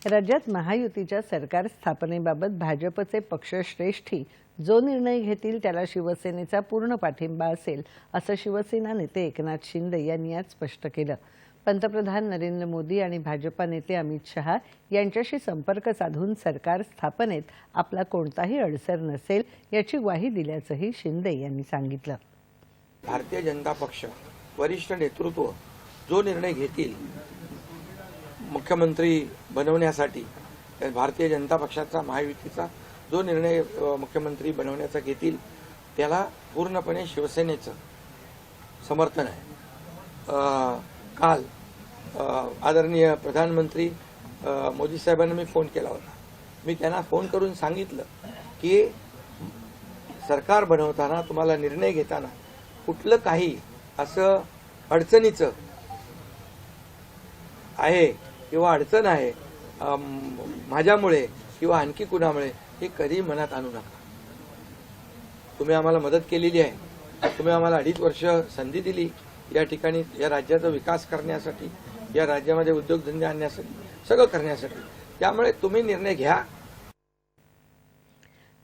राज्यात महायुतीच्या सरकार स्थापनेबाबत भाजपचे पक्षश्रेष्ठी जो निर्णय घेतील त्याला शिवसेनेचा पूर्ण पाठिंबा असेल असं शिवसेना नेते एकनाथ शिंदे यांनी आज स्पष्ट केलं। पंतप्रधान नरेंद्र मोदी आणि भाजपा नेते अमित शहा यांच्याशी संपर्क साधून सरकार स्थापनेत आपला कोणताही अडसर नसेल याची ग्वाही दिल्याचंही शिंदे यांनी सांगितलं। भारतीय जनता पक्ष वरिष्ठ नेतृत्व जो निर्णय घेतील मुख्यमंत्री बनवण्यासाठी, भारतीय जनता पक्षाचा महायुतीचा जो निर्णय मुख्यमंत्री बनवण्याचा घेतील त्याला पूर्णपणे शिवसेनेचं समर्थन आहे। काल आदरणीय प्रधानमंत्री मोदी साहेबांना मी फोन केला होता। मी त्यांना फोन करून सांगितलं की सरकार बनवताना तुम्हाला निर्णय घेताना कुठलं काही असं अडचणीचं आहे किंवा अडचण आहे माझ्यामुळे किंवा आणखी कुणामुळे हे कधी मनात आणू नका। तुम्ही आम्हाला मदत केलेली आहे, तुम्ही आम्हाला 2.5 वर्ष संधी दिली या ठिकाणी या राज्याचा विकास करण्यासाठी, या राज्यामध्ये उद्योगधंदे आणण्यासाठी, सगळं करण्यासाठी। त्यामुळे तुम्ही निर्णय घ्या।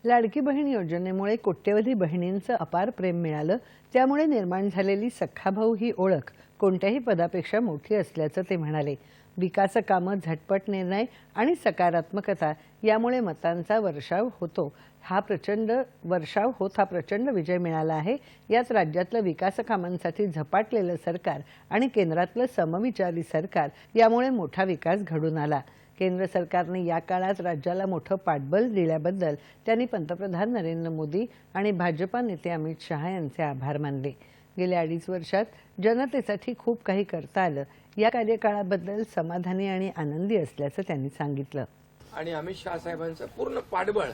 लाडकी बहीण योजनेमुळे कोट्यवधी बहिणींचं अपार प्रेम मिळालं, त्यामुळे निर्माण झालेली सख्खा भाऊ ही ओळख कोणत्याही पदापेक्षा मोठी असल्याचं ते म्हणाले। विकास कामं, झटपट निर्णय आणि सकारात्मकता यामुळे मतांचा वर्षाव होत हा प्रचंड विजय मिळाला आहे। यात राज्यातलं विकास कामांसाठी झपाटलेलं सरकार आणि केंद्रातलं समविचारी सरकार यामुळे मोठा विकास घडून आला। केंद्र सरकारने या काळात राज्याला मोठं पाठबळ दिल्याबद्दल त्यांनी पंतप्रधान नरेंद्र मोदी आणि भाजपा नेते अमित शहा यांचे आभार मानले। गेल्या 2.5 वर्षात जनतेसाठी खूप काही करता आलं, या कार्यकाळाबद्दल समाधानी आणि आनंदी असल्याचं त्यांनी सांगितलं। आणि अमित शहा साहेबांचं पूर्ण पाठबळ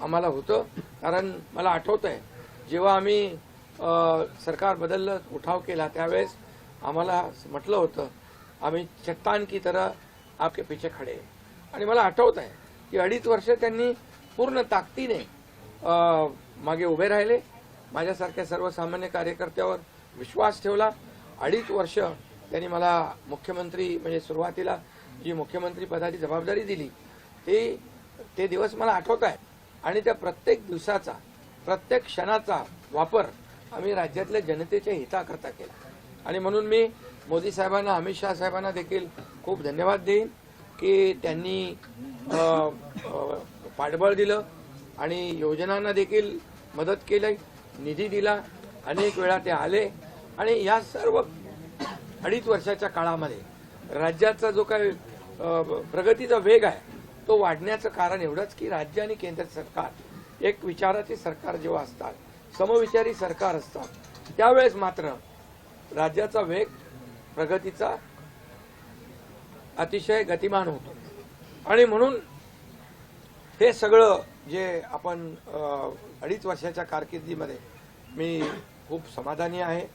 आम्हाला होतं, कारण मला आठवतंय जेव्हा आम्ही सरकार बदललं, उठाव केला, त्यावेळेस आम्हाला म्हटलं होतं आम्ही चट्टान की तरह आपके पीछे खडे। आणि मला आठवत आहे की 2.5 वर्ष त्यांनी पूर्ण ताकदीने मागे उभे राहिले, माझ्यासारख्या सर्वसामान्य कार्यकर्त्यावर विश्वास ठेवला। 2.5 वर्ष त्यांनी मला मुख्यमंत्री म्हणजे सुरुवातीला जी मुख्यमंत्री पदाची जबाबदारी दिली ते दिवस मला आठवत आहे। आणि त्या प्रत्येक दिवसाचा, प्रत्येक क्षणाचा वापर आम्ही राज्यातल्या जनतेच्या हिताकरता केला। आणि म्हणून मी मोदी साहेबांना, अमित शहा साहेबांना देखील खूप धन्यवाद देईन की त्यांनी पाठबळ दिलं आणि योजनांना देखील मदत केली, निधी दिला, अनेक वेळा ते आले। आणि या सर्व 2.5 वर्षाच्या काळामध्ये राज्याचा जो काही प्रगतीचा वेग आहे तो वाढण्याचं कारण एवढंच की राज्य आणि केंद्र सरकार एक विचाराचे सरकार जेव्हा असतात, समविचारी सरकार असतात, त्यावेळेस मात्र राज्याचा वेग प्रगतीचा अतिशय गतिमान होतो। आणि म्हणून हे सगळं जे आपण 2.5 वर्षाच्या कारकिर्दीमध्ये मी खूप समाधानी आहे।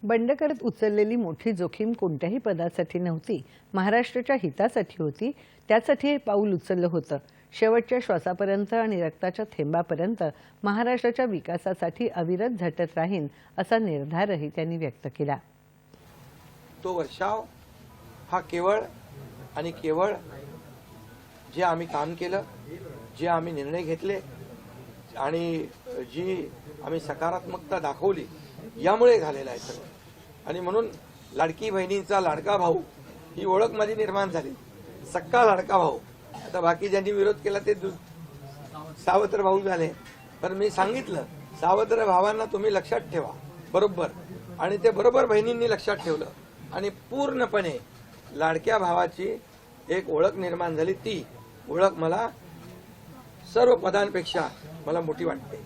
बंड करत उचललेली मोठी जोखीम कोणत्याही पदासाठी नव्हती, महाराष्ट्राच्या हितासाठी होती। त्यासाठी हे पाऊल उचललं होतं। शेवटच्या श्वासापर्यंत आणि रक्ताच्या थेंबापर्यंत महाराष्ट्राच्या विकासासाठी अविरत झटत राहीन असा निर्धारही त्यांनी व्यक्त केला। तो वर्षाव हा केवळ आणि केवळ जे आम्ही काम केलं, जे आम्ही निर्णय घेतले आणि जी आम्ही सकारात्मकता दाखवली यामुळे झालेला आहे सगळं। आणि म्हणून लाडकी बहिणीचा लाडका भाऊ ही ओळख माझी निर्माण झाली, सक्का लाडका भाऊ। आता बाकी ज्यांनी विरोध केला ते सावत्र भाऊ झाले, पण मी सांगितलं सावत्र भावांना तुम्ही लक्षात ठेवा बरोबर, आणि ते बरोबर बहिणींनी लक्षात ठेवलं आणि पूर्णपणे लाडक्या भावाची एक ओळख निर्माण झाली। ती ओळख मला सर्व पदांपेक्षा मला मोठी वाटते।